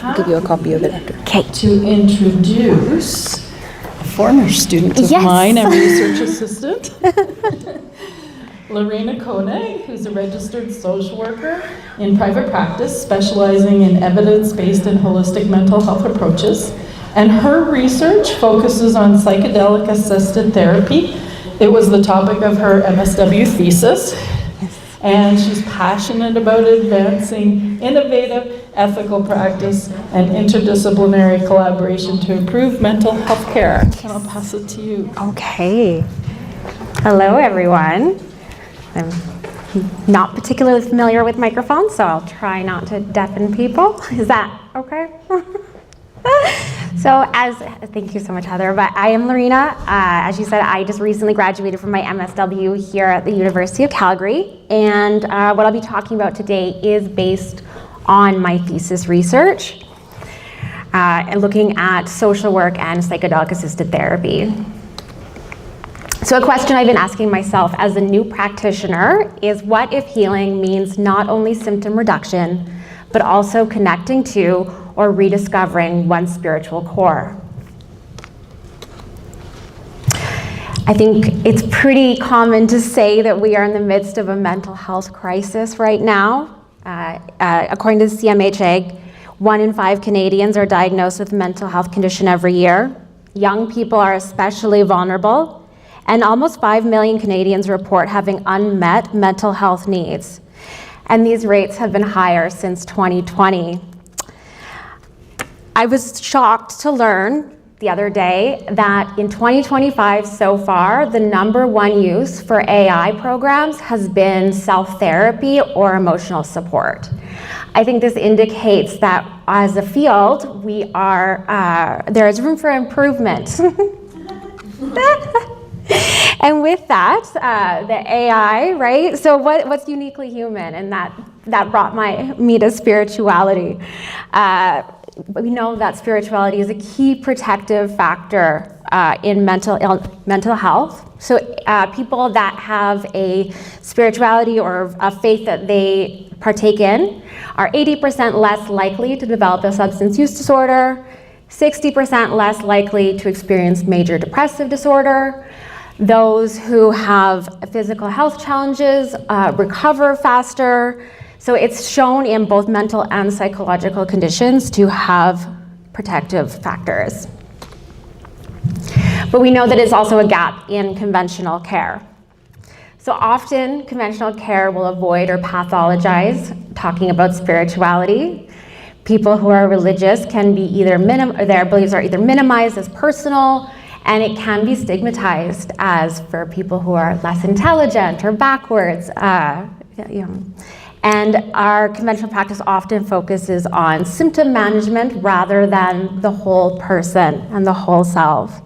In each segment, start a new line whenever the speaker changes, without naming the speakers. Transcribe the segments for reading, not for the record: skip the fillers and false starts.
I'll give you a copy of it after.
Okay.
To introduce a former student of mine and research assistant, Lorena Koenig, who's a registered social worker in private practice, specializing in evidence-based and holistic mental health approaches. And her research focuses on psychedelic-assisted therapy. It was the topic of her MSW thesis. And she's passionate about advancing innovative, ethical practice and interdisciplinary collaboration to improve mental health care. And I'll pass it to you.
Okay. Hello, everyone. I'm not particularly familiar with microphones, so I'll try not to deafen people. Is that okay? Thank you so much, Heather, but I am Lorena. As you said, I just recently graduated from my MSW here at the University of Calgary, and what I'll be talking about today is based on my thesis research, and looking at social work and psychedelic-assisted therapy. So a question I've been asking myself as a new practitioner is, what if healing means not only symptom reduction, but also connecting to or rediscovering one's spiritual core? I think it's pretty common to say that we are in the midst of a mental health crisis right now. According to the CMHA, 1 in 5 Canadians are diagnosed with a mental health condition every year. Young people are especially vulnerable, and almost 5 million Canadians report having unmet mental health needs. And these rates have been higher since 2020. I was shocked to learn the other day that in 2025 so far, the #1 use for AI programs has been self-therapy or emotional support. I think this indicates that as a field, there is room for improvement. And with that, the AI, right? So what's uniquely human? And that brought me to spirituality. We know that spirituality is a key protective factor in mental health. So people that have a spirituality or a faith that they partake in are 80% less likely to develop a substance use disorder, 60% less likely to experience major depressive disorder. Those who have physical health challenges recover faster. So it's shown in both mental and psychological conditions to have protective factors. But we know that it's also a gap in conventional care. So often conventional care will avoid or pathologize talking about spirituality. People who are religious can be their beliefs are either minimized as personal, and it can be stigmatized as for people who are less intelligent or backwards. And our conventional practice often focuses on symptom management rather than the whole person and the whole self.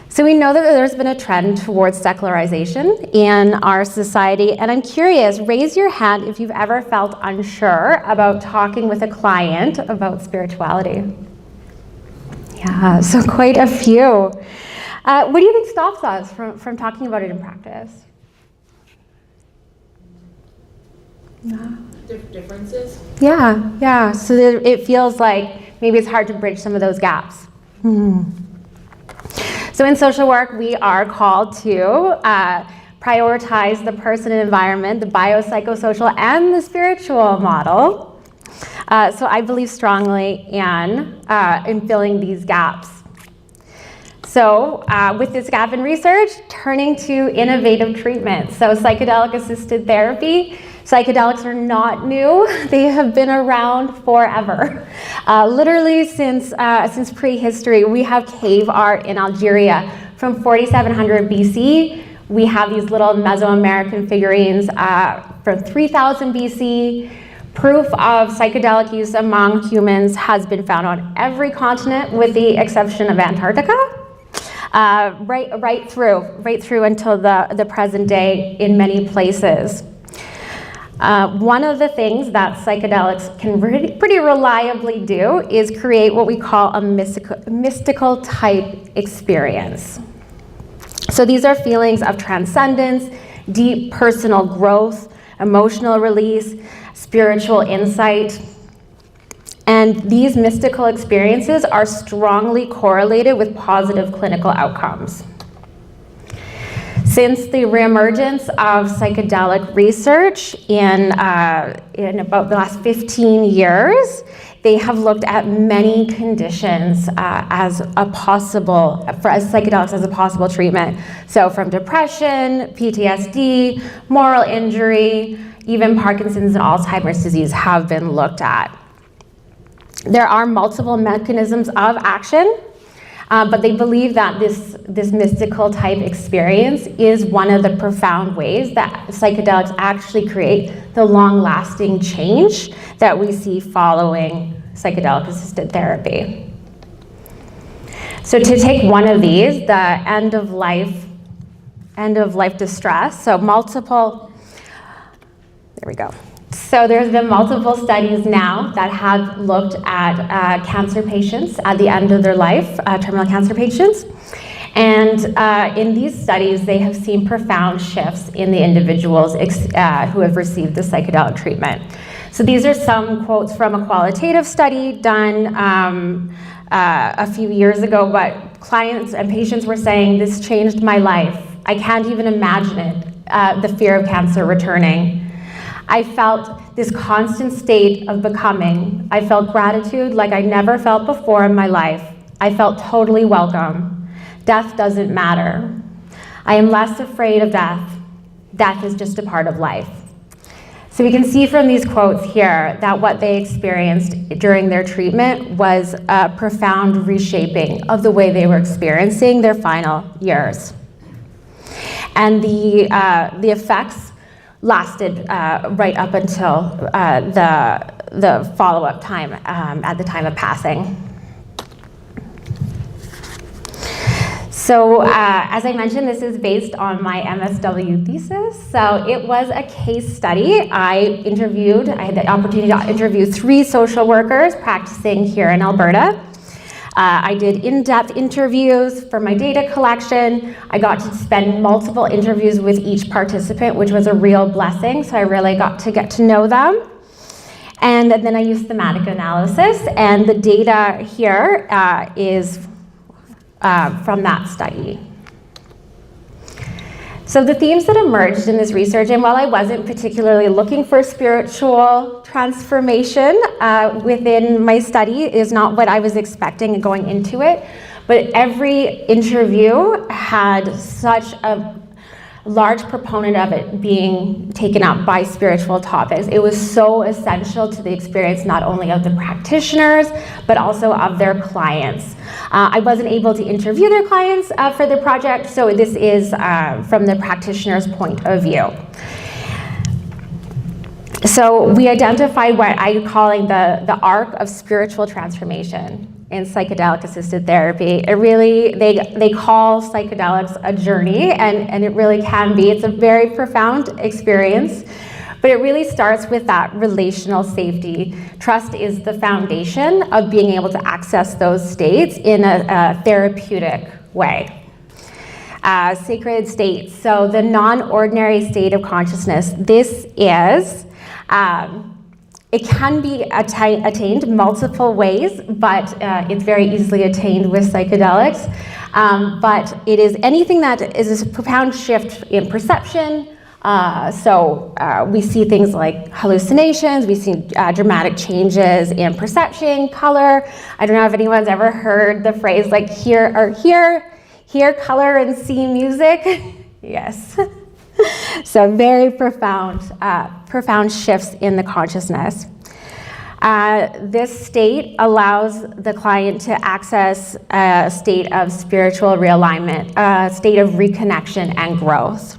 So we know that there's been a trend towards secularization in our society, and I'm curious, raise your hand if you've ever felt unsure about talking with a client about spirituality. Yeah, so quite a few. What do you think stops us from talking about it in practice?
Differences?
Yeah. So it feels like maybe it's hard to bridge some of those gaps. So in social work, we are called to prioritize the person and environment, the biopsychosocial and the spiritual model. So I believe strongly in filling these gaps. So with this gap in research, turning to innovative treatments. So psychedelic-assisted therapy. Psychedelics are not new. They have been around forever. Literally since prehistory. We have cave art in Algeria from 4700 BC. We have these little Mesoamerican figurines from 3000 BC. Proof of psychedelic use among humans has been found on every continent with the exception of Antarctica. Right through until the present day in many places. One of the things that psychedelics can pretty reliably do is create what we call a mystical type experience. So these are feelings of transcendence, deep personal growth, emotional release, spiritual insight. And these mystical experiences are strongly correlated with positive clinical outcomes. Since the reemergence of psychedelic research in about the last 15 years, they have looked at many conditions as psychedelics as a possible treatment. So from depression, PTSD, moral injury, even Parkinson's and Alzheimer's disease have been looked at. There are multiple mechanisms of action, but they believe that this mystical type experience is one of the profound ways that psychedelics actually create the long-lasting change that we see following psychedelic-assisted therapy. So to take one of these, the end of life distress, so there we go. So there's been multiple studies now that have looked at cancer patients at the end of their life, terminal cancer patients. And in these studies, they have seen profound shifts in the individuals who have received the psychedelic treatment. So these are some quotes from a qualitative study done a few years ago, but clients and patients were saying, "This changed my life. I can't even imagine it, the fear of cancer returning. I felt this constant state of becoming. I felt gratitude like I never felt before in my life. I felt totally welcome. Death doesn't matter. I am less afraid of death. Death is just a part of life." So we can see from these quotes here that what they experienced during their treatment was a profound reshaping of the way they were experiencing their final years. And the effects lasted right up until the follow-up time at the time of passing. So as I mentioned, this is based on my MSW thesis. So it was a case study. I had the opportunity to interview 3 social workers practicing here in Alberta. I did in-depth interviews for my data collection. I got to spend multiple interviews with each participant, which was a real blessing. So I really got to get to know them. And then I used thematic analysis, and the data here is from that study. So the themes that emerged in this research, and while I wasn't particularly looking for spiritual transformation within my study, is not what I was expecting going into it, but every interview had such a large proponent of it being taken up by spiritual topics. It was so essential to the experience not only of the practitioners, but also of their clients. I wasn't able to interview their clients for the project, so this is from the practitioner's point of view. So we identified what I'm calling the arc of spiritual transformation in psychedelic-assisted therapy. It really, they call psychedelics a journey, and it really can be. It's a very profound experience, but it really starts with that relational safety. Trust is the foundation of being able to access those states in a therapeutic way. Sacred states, so the non-ordinary state of consciousness. This is, it can be attained multiple ways, but it's very easily attained with psychedelics. But it is anything that is a profound shift in perception. We see things like hallucinations, we see dramatic changes in perception, color. I don't know if anyone's ever heard the phrase like hear color and see music. Yes. So very profound shifts in the consciousness. This state allows the client to access a state of spiritual realignment, a state of reconnection and growth.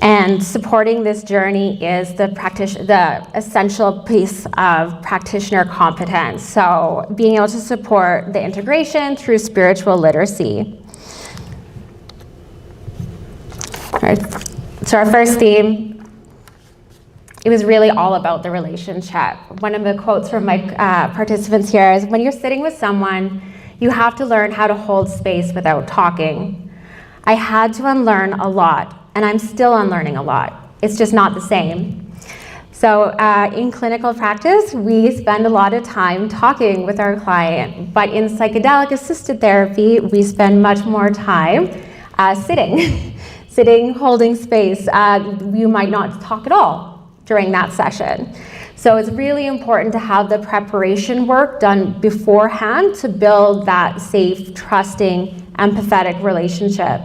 And supporting this journey is the essential piece of practitioner competence. So being able to support the integration through spiritual literacy. All right. So our first theme, it was really all about the relationship. One of the quotes from my participants here is, when you're sitting with someone, you have to learn how to hold space without talking. I had to unlearn a lot, and I'm still unlearning a lot. It's just not the same. So in clinical practice, we spend a lot of time talking with our client, but in psychedelic assisted therapy, we spend much more time sitting, sitting, holding space. You might not talk at all during that session. So it's really important to have the preparation work done beforehand to build that safe, trusting, empathetic relationship,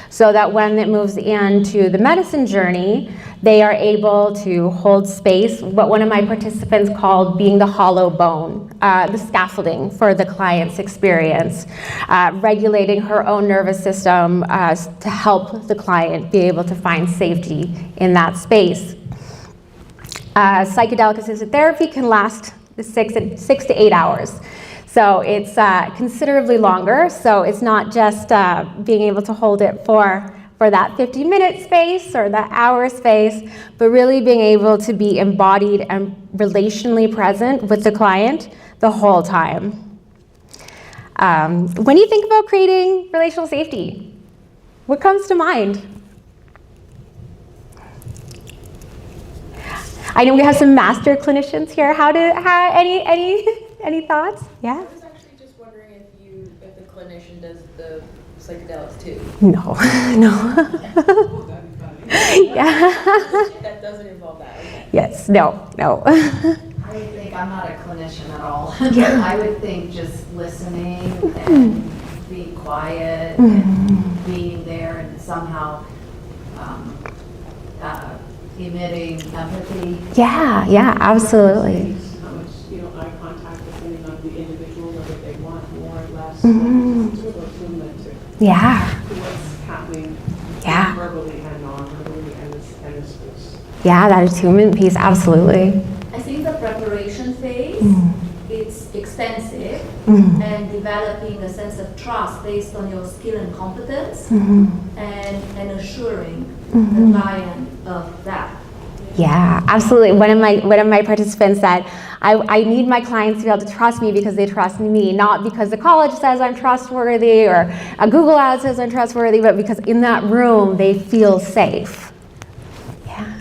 so that when it moves into the medicine journey, they are able to hold space, what one of my participants called being the hollow bone, the scaffolding for the client's experience, regulating her own nervous system to help the client be able to find safety in that space. Psychedelic assisted therapy can last 6 to 8 hours. So it's considerably longer, so it's not just being able to hold it for that 50-minute space or that hour space, but really being able to be embodied and relationally present with the client the whole time. When you think about creating relational safety, what comes to mind? I know we have some master clinicians here. Any thoughts? Yeah?
I was actually just wondering if the clinician does the psychedelics too.
No, no. Yeah.
That doesn't involve that, okay.
Yes, no.
I would think, I'm not a clinician at all, but I would think just listening and being quiet and being there and somehow emitting empathy.
Yeah, absolutely.
How much, eye contact depending on the individual, whether they want more or less, sort of attunement to
Yeah,
what's happening verbally and non-verbally and the space.
yeah, that attunement piece, absolutely.
I think the preparation phase, it's extensive and developing a sense of trust based on your skill and competence and assuring the client of that.
Yeah, absolutely. One of my participants said, I need my clients to be able to trust me because they trust me, not because the college says I'm trustworthy or a Google ad says I'm trustworthy, but because in that room they feel safe. Yeah.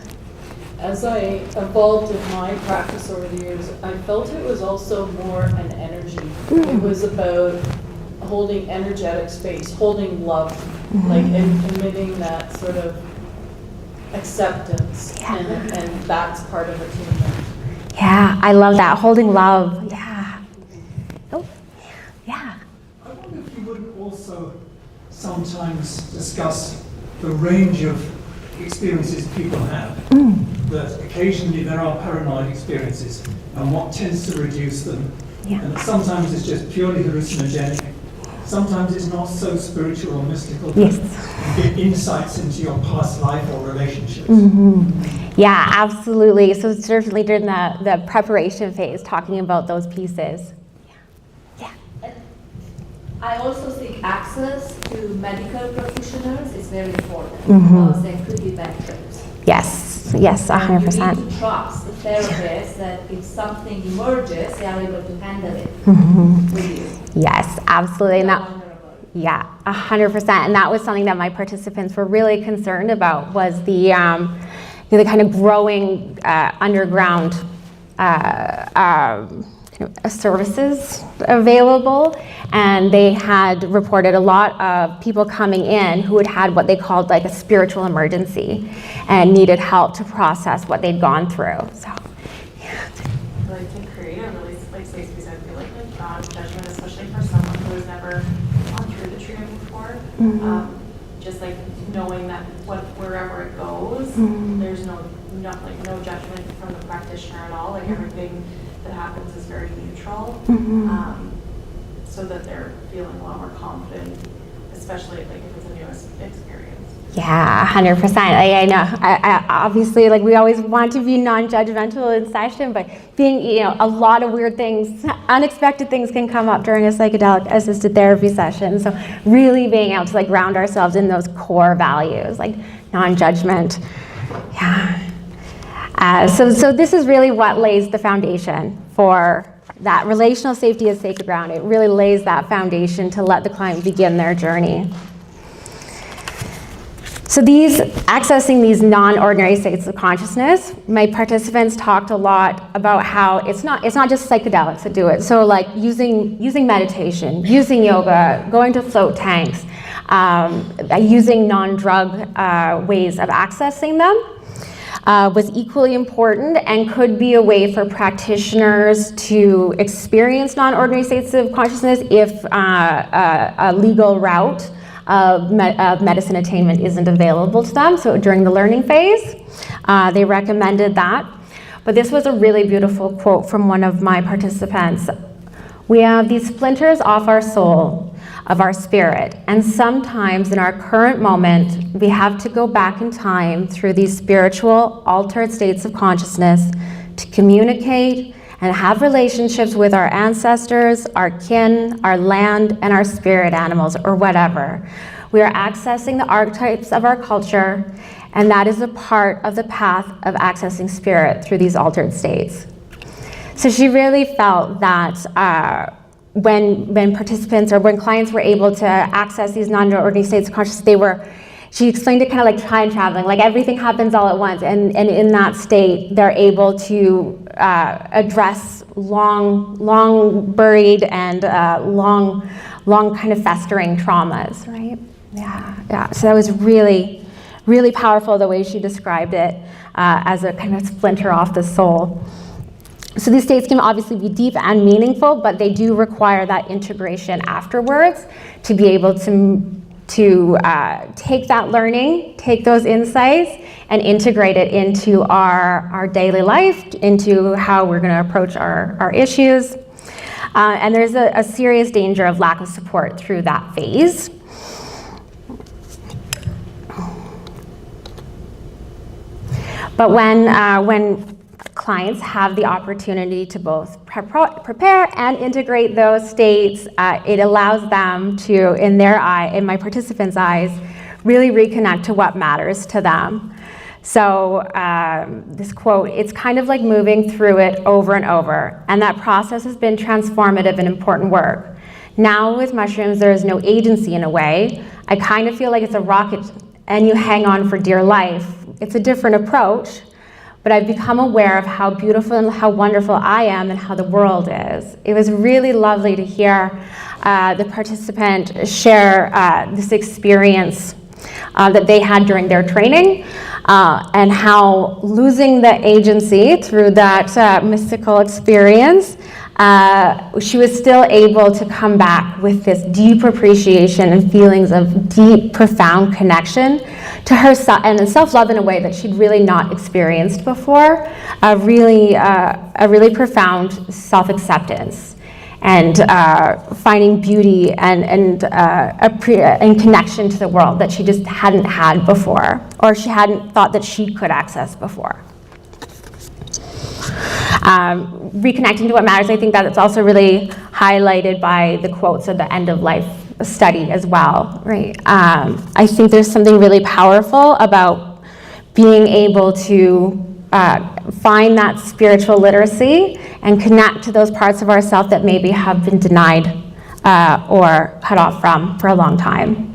As I evolved in my practice over the years, I felt it was also more an energy. It was about holding energetic space, holding love, like emitting that sort of acceptance, and that's part of attunement.
Yeah, I love that, holding love, yeah. Oh, yeah.
I wonder if you wouldn't also sometimes discuss the range of experiences people have. That occasionally there are paranoid experiences and what tends to reduce them.
Yeah.
And that sometimes it's just purely hallucinogenic. Sometimes it's not so spiritual or mystical.
Yes.
You get insights into your past life or relationships.
Yeah, absolutely. So certainly during the preparation phase, talking about those pieces.
I also think access to medical practitioners is very important because there could be bad trips.
Yes,
You need
100%.
to trust the therapist that if something emerges, they are able to handle it with you.
Yes, absolutely. And
Not
that,
vulnerable.
yeah, 100%. And that was something that my participants were really concerned about, was the kind of growing underground services available, and they had reported a lot of people coming in who had what they called like a spiritual emergency and needed help to process what they'd gone through. So, yeah.
Like to create a really safe space. I feel like non-judgment, especially for someone who has never gone through the treatment before. Just like knowing that wherever it goes, there's no judgment from the practitioner at all. Like everything that happens is very neutral, so that they're feeling a lot more confident, especially like if it's a new experience.
Yeah, 100%. I know. I obviously, like, we always want to be non-judgmental in session, but being, a lot of weird things, unexpected things can come up during a psychedelic assisted therapy session. So really being able to ground ourselves in those core values, like non-judgment. Yeah. So this is really what lays the foundation for that relational safety as sacred ground. It really lays that foundation to let the client begin their journey. So accessing these non-ordinary states of consciousness, my participants talked a lot about how it's not just psychedelics that do it. So like using meditation, using yoga, going to float tanks, using non-drug ways of accessing them was equally important and could be a way for practitioners to experience non-ordinary states of consciousness if a legal route of medicine attainment isn't available to them. So during the learning phase, they recommended that. But this was a really beautiful quote from one of my participants. We have these splinters off our soul, of our spirit, and sometimes in our current moment, we have to go back in time through these spiritual, altered states of consciousness to communicate and have relationships with our ancestors, our kin, our land, and our spirit animals, or whatever. We are accessing the archetypes of our culture, and that is a part of the path of accessing spirit through these altered states. So she really felt that when participants or when clients were able to access these non-ordinary states of consciousness, she explained it kind of like time traveling, like everything happens all at once, and in that state, they're able to address long buried and long kind of festering traumas, right? Yeah. So that was really, really powerful the way she described it as a kind of splinter off the soul. So these states can obviously be deep and meaningful, but they do require that integration afterwards to be able to take that learning, take those insights, and integrate it into our daily life, into how we're going to approach our issues. And there's a serious danger of lack of support through that phase. But when clients have the opportunity to both prepare and integrate those states, it allows them to, in my participants' eyes, really reconnect to what matters to them. So this quote, it's kind of like moving through it over and over, and that process has been transformative and important work. Now with mushrooms, there is no agency in a way. I kind of feel like it's a rocket and you hang on for dear life. It's a different approach, but I've become aware of how beautiful and how wonderful I am and how the world is. It was really lovely to hear the participant share this experience that they had during their training, and how losing the agency through that mystical experience, she was still able to come back with this deep appreciation and feelings of deep, profound connection to herself and self-love in a way that she'd really not experienced before. A really profound self-acceptance and finding beauty and connection to the world that she just hadn't had before, or she hadn't thought that she could access before. Reconnecting to what matters, I think that it's also really highlighted by the quotes at the end of life study as well, right? I think there's something really powerful about being able to find that spiritual literacy and connect to those parts of ourselves that maybe have been denied or cut off from for a long time.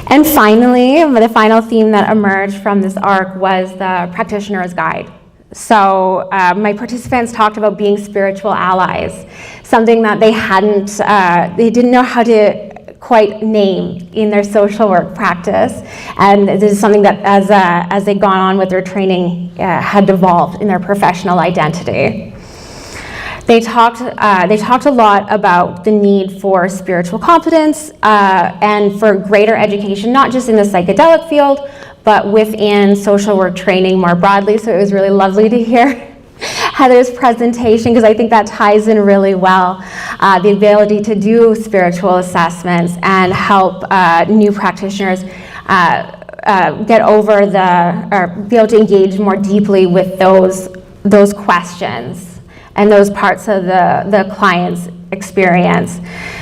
And finally, the final theme that emerged from this arc was the practitioner's guide. So my participants talked about being spiritual allies, something that they didn't know how to quite name in their social work practice. And this is something that as they'd gone on with their training had evolved in their professional identity. They talked a lot about the need for spiritual competence and for greater education, not just in the psychedelic field, but within social work training more broadly. So it was really lovely to hear Heather's presentation, because I think that ties in really well. The ability to do spiritual assessments and help new practitioners get over or be able to engage more deeply with those questions and those parts of the client's experience.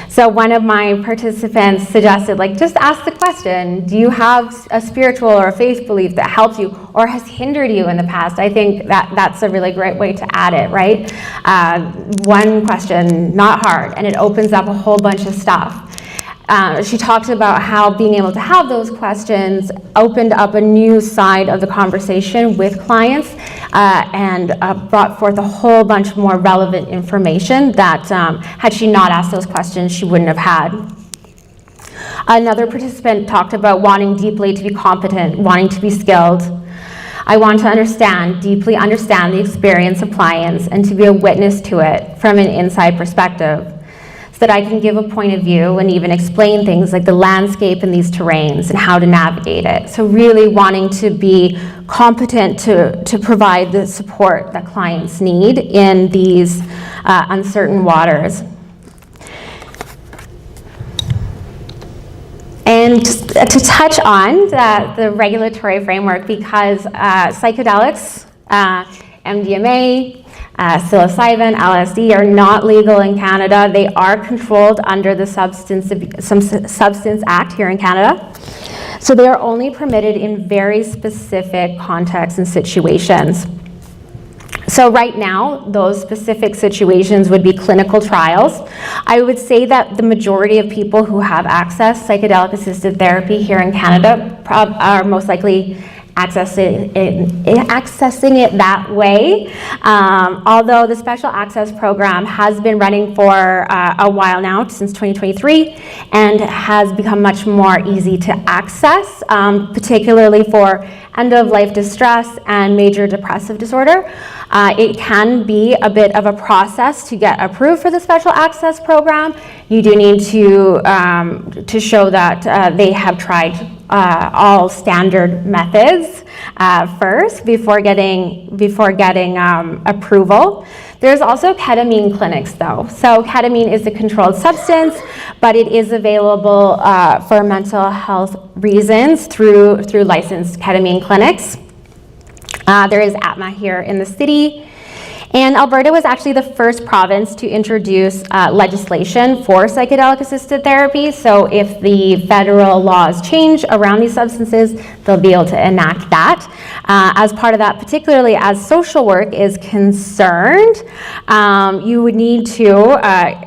So one of my participants suggested, just ask the question, do you have a spiritual or a faith belief that helps you or has hindered you in the past? I think that's a really great way to add it, right? One question, not hard, and it opens up a whole bunch of stuff. She talked about how being able to have those questions opened up a new side of the conversation with clients and brought forth a whole bunch more relevant information that had she not asked those questions, she wouldn't have had. Another participant talked about wanting deeply to be competent, wanting to be skilled. I want to deeply understand the experience of clients and to be a witness to it from an inside perspective, so that I can give a point of view and even explain things like the landscape and these terrains and how to navigate it. So really wanting to be competent to provide the support that clients need in these uncertain waters. And just to touch on the regulatory framework, because psychedelics, MDMA, psilocybin, LSD are not legal in Canada. They are controlled under the Substance Act here in Canada. So they are only permitted in very specific contexts and situations. So right now, those specific situations would be clinical trials. I would say that the majority of people who have access psychedelic-assisted therapy here in Canada are most likely accessing it that way. Although the Special Access Program has been running for a while now, since 2023, and has become much more easy to access, particularly for end-of-life distress and major depressive disorder. It can be a bit of a process to get approved for the Special Access Program. You do need to show that they have tried all standard methods first before getting approval. There's also ketamine clinics though. So ketamine is a controlled substance, but it is available for mental health reasons through licensed ketamine clinics. There is ATMA here in the city. And Alberta was actually the first province to introduce legislation for psychedelic-assisted therapy. So if the federal laws change around these substances, they'll be able to enact that. As part of that, particularly as social work is concerned, you would need to,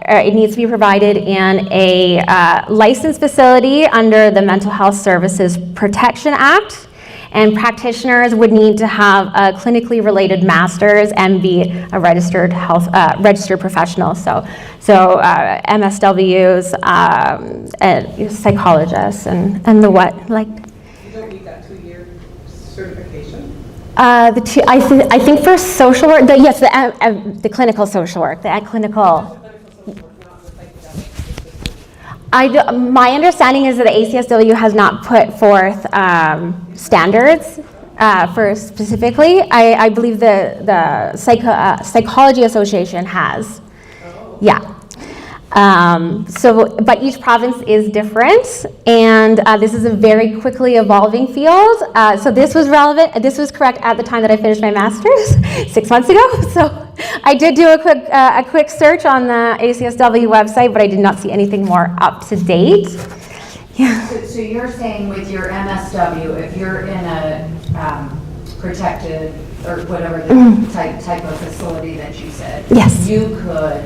it needs to be provided in a licensed facility under the Mental Health Services Protection Act. And practitioners would need to have a clinically related master's and be a registered professional. So MSWs, psychologists, and the what like.
You don't need that 2-year certification.
I think for social work, the clinical social work, the clinical. My understanding is that the ACSW has not put forth standards for specifically. I believe the Psychology Association has. Yeah. But each province is different, and this is a very quickly evolving field. So this was relevant. This was correct at the time that I finished my master's 6 months ago. So I did do a quick search on the ACSW website, but I did not see anything more up to date. Yeah.
So you're saying with your MSW, if you're in a protected or whatever the type of facility that you said,
yes,
you could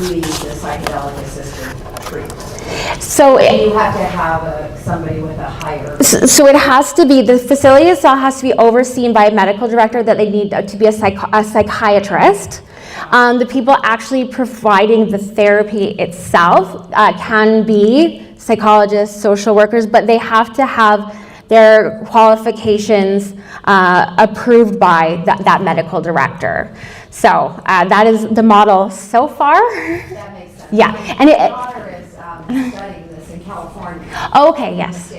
lead the psychedelic assisted treatment.
So
you have to have somebody with a higher.
So it has to be, the facility itself has to be overseen by a medical director, that they need to be a psychiatrist. The people actually providing the therapy itself can be psychologists, social workers, but they have to have their qualifications approved by that medical director. So that is the model so far.
That makes sense.
Yeah,
and my daughter is studying this in California.
Okay, yes.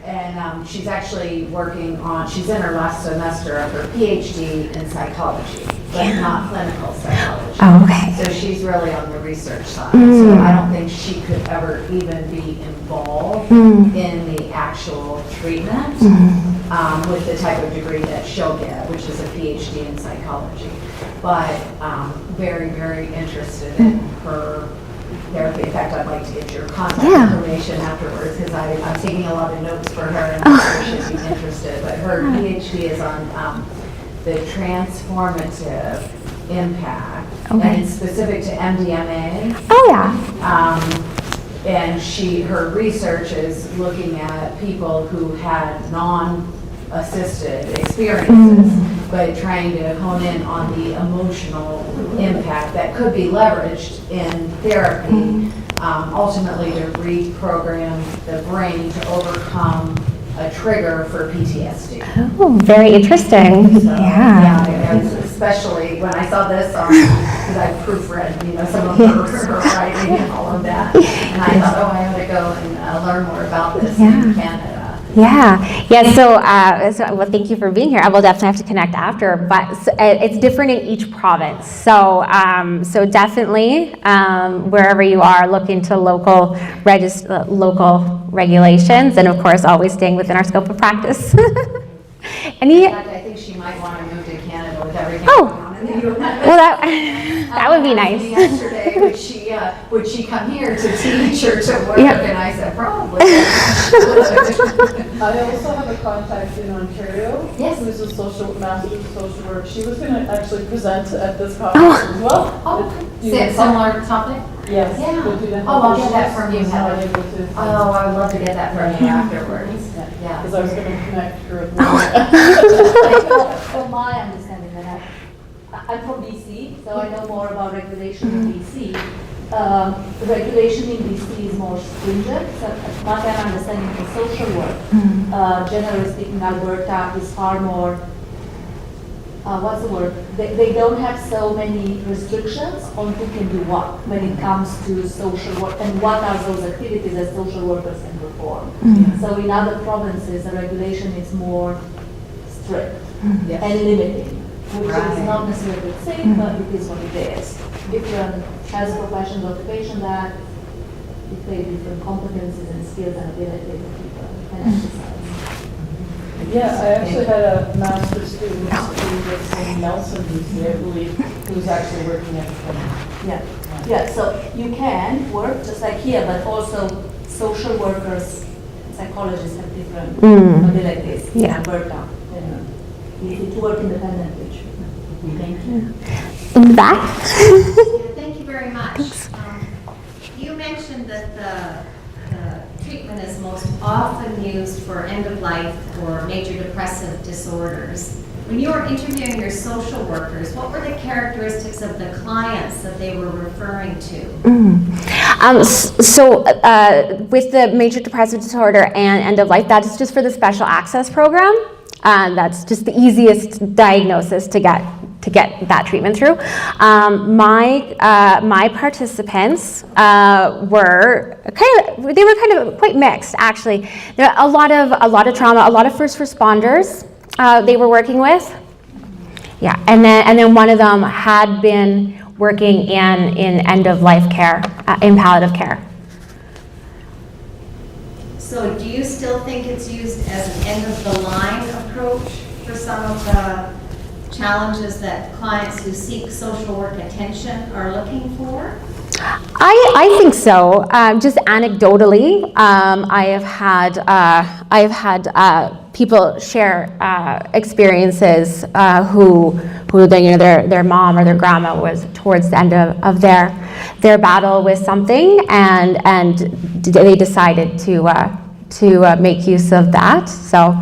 And she's actually she's in her last semester of her PhD in psychology, but not clinical psychology.
Oh, okay.
So she's really on the research side. So I don't think she could ever even be involved in the actual treatment with the type of degree that she'll get, which is a PhD in psychology. But very, very interested in her therapy. In fact, I'd like to get your contact information afterwards, because I'm taking a lot of notes for her, and I'm sure she'd be interested. But her PhD is on the transformative impact
Okay.
And it's specific to MDMA.
Oh, yeah.
And her research is looking at people who had non-assisted experiences, but trying to hone in on the emotional impact that could be leveraged in therapy, ultimately to reprogram the brain to overcome a trigger for PTSD.
Oh, very interesting.
So,
Yeah.
especially when I saw this, because I proofread, some of her writing and all of that, and I thought, oh, I ought to go and learn more about this in Canada.
Yeah. So well, thank you for being here. I will definitely have to connect after, but it's different in each province. So definitely, wherever you are, look into local regulations, and of course, always staying within our scope of practice.
In fact, I think she might want to move to Canada with everything going on in the U.S.
Well, that would be nice.
Yesterday, would she come here to teach or to work?
Yep.
And I said, probably.
I also have a contact in Ontario.
Yes.
Who's a master's of social work. She was going to actually present at this conference as well.
Oh, similar topic?
Yes.
Yeah.
We'll do the
I'll get that from you,
She's not
Heather.
able to-
Oh, I would love to get that from you afterwards. Yeah.
Because I was going to connect her with
From my understanding, and I'm from BC, so I know more about regulation in BC. Regulation in BC is more stringent. So, my understanding for social work, generally speaking, Alberta is far more. What's the word? They don't have so many restrictions on who can do what when it comes to social work and what are those activities that social workers can perform. So in other provinces, the regulation is more strict and limiting, which is not necessarily the same, but it is what it is. Different health professions, occupation that display different competencies and skills and abilities that people can exercise.
Yeah, I actually had a master's student in Nelson, BC, I believe, who's actually working at the clinic.
Yeah, so you can work just like here, but also social workers, psychologists have different abilities in Alberta. To work independently. Thank you.
In the back.
Thank you very much. You mentioned that the treatment is most often used for end-of-life or major depressive disorders. When you were interviewing your social workers, what were the characteristics of the clients that they were referring to?
With the major depressive disorder and end of life, that is just for the special access program. That's just the easiest diagnosis to get that treatment through. My participants were kind of quite mixed, actually. There are a lot of trauma, a lot of first responders they were working with. Yeah, and then one of them had been working in end of life care, in palliative care.
So do you still think it's used as an end-of-the-line approach for some of the challenges that clients who seek social work attention are looking for?
I think so. Just anecdotally, I have had people share experiences who their mom or their grandma was towards the end of their battle with something, and they decided to make use of that. So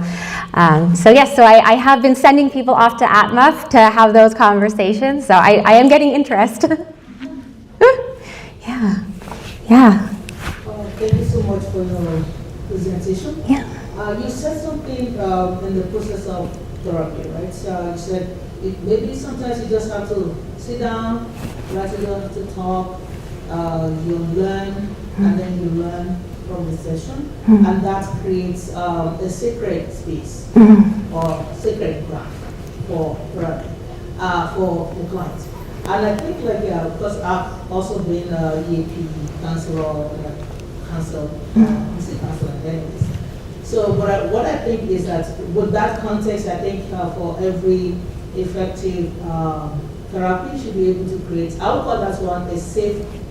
I have been sending people off to ATMF to have those conversations. So I am getting interest. Yeah.
Thank you so much for your presentation.
Yeah.
You said something in the process of therapy, right? So you said maybe sometimes you just have to sit down, right? You don't have to talk. You learn, and then you learn from the session, and that creates a sacred space or sacred ground for therapy for the clients. And I think, because I've also been EAP counselor, counselor anyways. So what I think is that with that context, I think for every effective therapy, should be able to create, I would call that one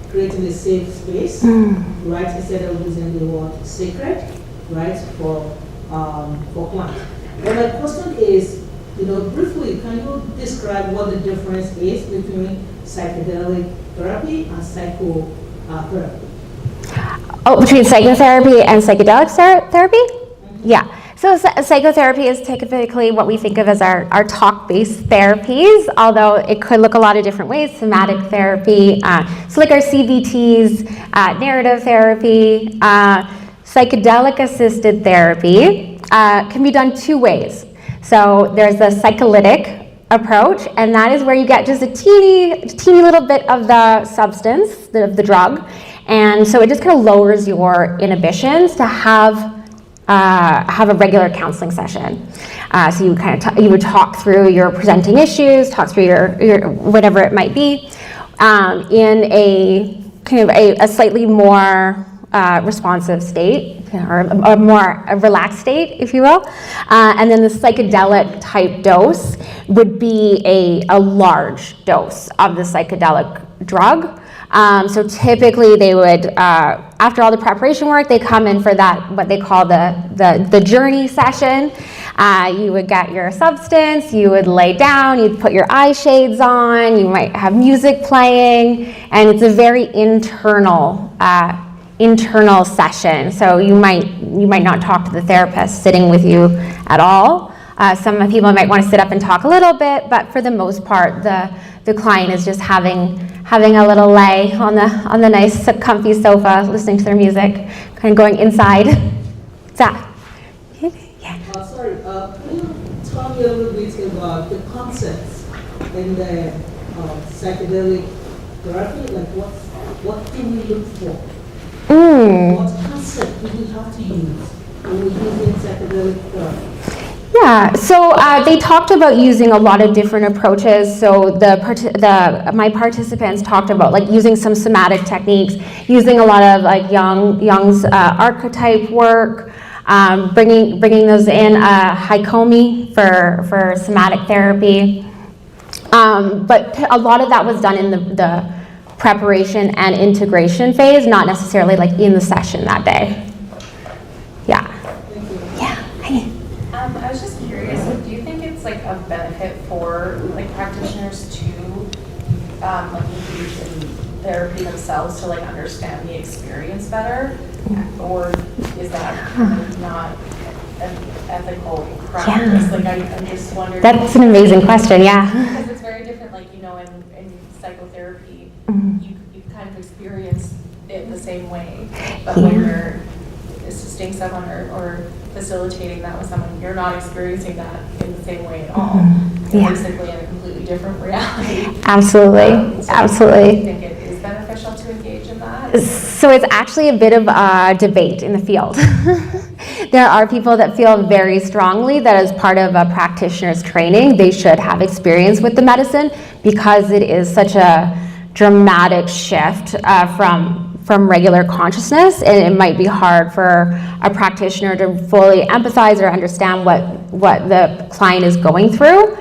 creating a safe space, right? Instead of using the word sacred, right, for clients. But my question is, briefly, can you describe what the difference is between psychedelic therapy and psychotherapy?
Oh, between psychotherapy and psychedelic therapy? Yeah. So psychotherapy is typically what we think of as our talk-based therapies, although it could look a lot of different ways. Somatic therapy, so like our CBTs, narrative therapy, psychedelic-assisted therapy can be done two ways. So there's the psycholytic approach, and that is where you get just a teeny little bit of the substance, the drug, and so it just kind of lowers your inhibitions to have a regular counseling session. So you kind of you would talk through your presenting issues, talk through your whatever it might be, in a kind of a slightly more responsive state, or a more relaxed state, if you will. And then the psychedelic type dose would be a large dose of the psychedelic drug. So typically they would, after all the preparation work, they come in for that, what they call the journey session. You would get your substance, you would lay down, you'd put your eye shades on, you might have music playing, and it's a very internal session. So you might not talk to the therapist sitting with you at all. Some people might want to sit up and talk a little bit, but for the most part, the client is just having a little lay on the nice comfy sofa, listening to their music, kind of going inside. Yeah.
Sorry, can you tell me a little bit about the concepts in the psychedelic therapy? Like what do we look for? What concept do we have to use when we're using psychedelic therapy?
Yeah, so they talked about using a lot of different approaches. So my participants talked about like using some somatic techniques, using a lot of like Jung's archetype work, bringing those in, Koenig for somatic therapy. But a lot of that was done in the preparation and integration phase, not necessarily like in the session that day. Yeah.
I was just curious, do you think it's like a benefit for like practitioners to like engage in therapy themselves to like understand the experience better, or is that kind of not an ethical practice?
Yeah.
Like I'm just wondering.
That's an amazing question. Yeah.
Because it's very different. Like in psychotherapy, you kind of experience it the same way, but when you're assisting someone or facilitating that with someone, you're not experiencing that in the same way at all. You're basically in a completely different reality.
Absolutely.
So
Absolutely.
do you think it is beneficial to engage in that?
So it's actually a bit of a debate in the field. There are people that feel very strongly that as part of a practitioner's training, they should have experience with the medicine because it is such a dramatic shift from regular consciousness, and it might be hard for a practitioner to fully empathize or understand what the client is going through.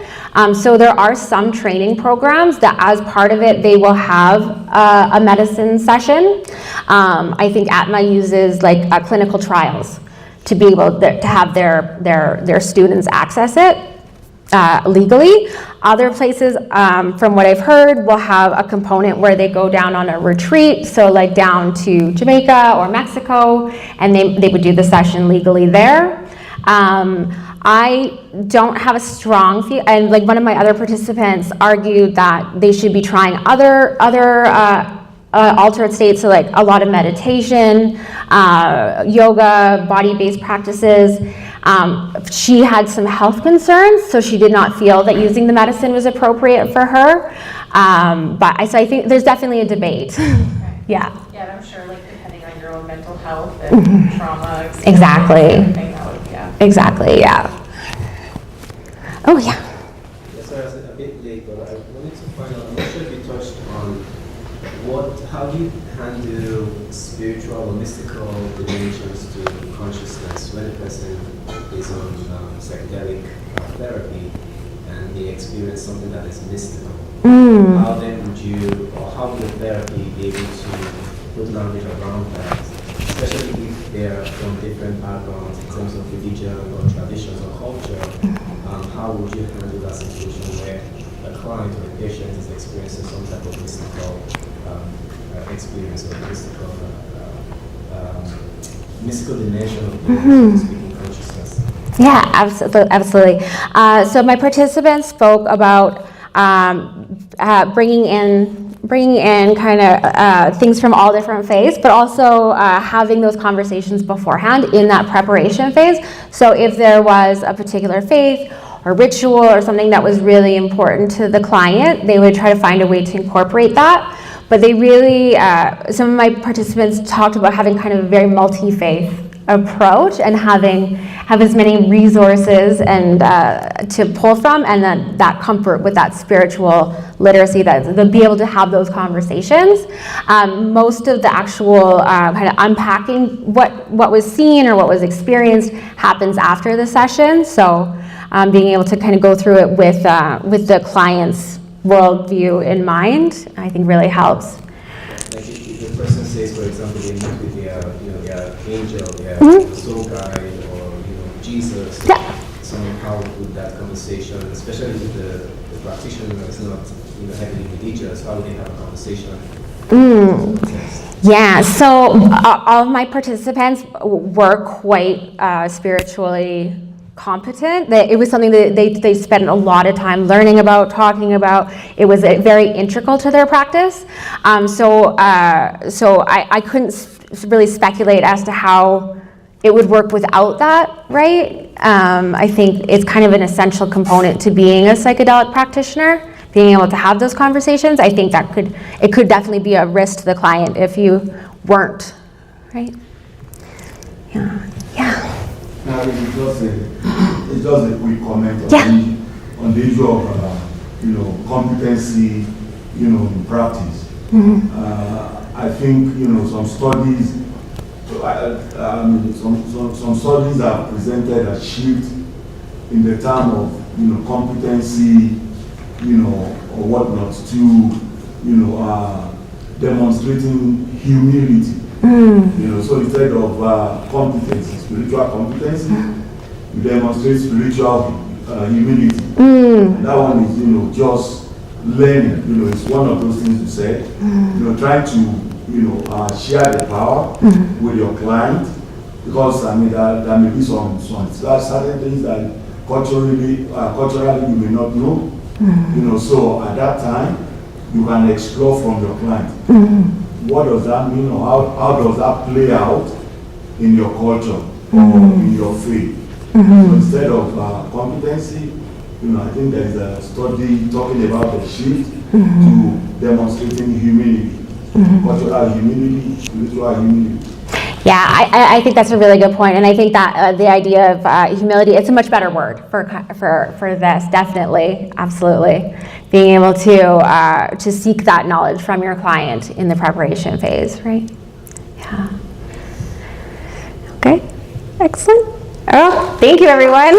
So there are some training programs that as part of it, they will have a medicine session. I think ATMA uses like clinical trials to be able to have their students access it legally. Other places, from what I've heard, will have a component where they go down on a retreat, so like down to Jamaica or Mexico, and they would do the session legally there. I don't have a strong feel, and like one of my other participants argued that they should be trying other altered states, so like a lot of meditation, yoga, body-based practices. She had some health concerns, so she did not feel that using the medicine was appropriate for her. So I think there's definitely a debate.
Okay.
Yeah.
Yeah, and I'm sure like depending on your own mental health and trauma.
Exactly.
Everything, that would, yeah.
Exactly, yeah. Oh, yeah.
Yes, I was a bit late, but I wanted to find out, I'm not sure if you touched on how do you handle spiritual or mystical dimensions to consciousness when a person is on psychedelic therapy and they experience something that is mystical? How then would you, or how would the therapy be able to put language around that, especially if they are from different backgrounds in terms of religion or traditions or culture? How would you handle that situation where a client or a patient is experiencing some type of mystical experience or mystical dimension of speaking consciousness.
Yeah, absolutely. So my participants spoke about bringing in kind of things from all different faiths, but also having those conversations beforehand in that preparation phase. So if there was a particular faith or ritual or something that was really important to the client, they would try to find a way to incorporate that. But they really, some of my participants talked about having kind of a very multi-faith approach and have as many resources and to pull from, and then that comfort with that spiritual literacy, that they'll be able to have those conversations. Most of the actual kind of unpacking what was seen or what was experienced happens after the session. So being able to kind of go through it with the client's worldview in mind, I think really helps.
Like if the person says, for example, they meet with their angel, their soul guide, or Jesus, somehow with that conversation, especially if the practitioner is not heavily religious, how would they have a conversation?
Yeah, so all of my participants were quite spiritually competent. It was something that they spent a lot of time learning about, talking about. It was very integral to their practice. So I couldn't really speculate as to how it would work without that, right? I think it's kind of an essential component to being a psychedelic practitioner, being able to have those conversations. I think it could definitely be a risk to the client if you weren't, right? Yeah.
Now, it's just a quick comment on the issue of competency, in practice. I think some studies, some studies have presented a shift in the term of competency, or whatnot, to demonstrating humility. So instead of competency, spiritual competency, you demonstrate spiritual humility. And that one is, just learning. It's one of those things you said. Trying to share the power with your client, because there may be some certain things that culturally you may not know. So at that time, you can explore from your client. What does that mean, or how does that play out in your culture or in your faith? So instead of competency, I think there is a study talking about the shift to demonstrating humility, cultural humility, spiritual humility.
Yeah, I think that's a really good point, and I think that the idea of humility, it's a much better word for this, definitely, absolutely. Being able to seek that knowledge from your client in the preparation phase, right? Yeah. Okay, excellent. Oh, thank you, everyone.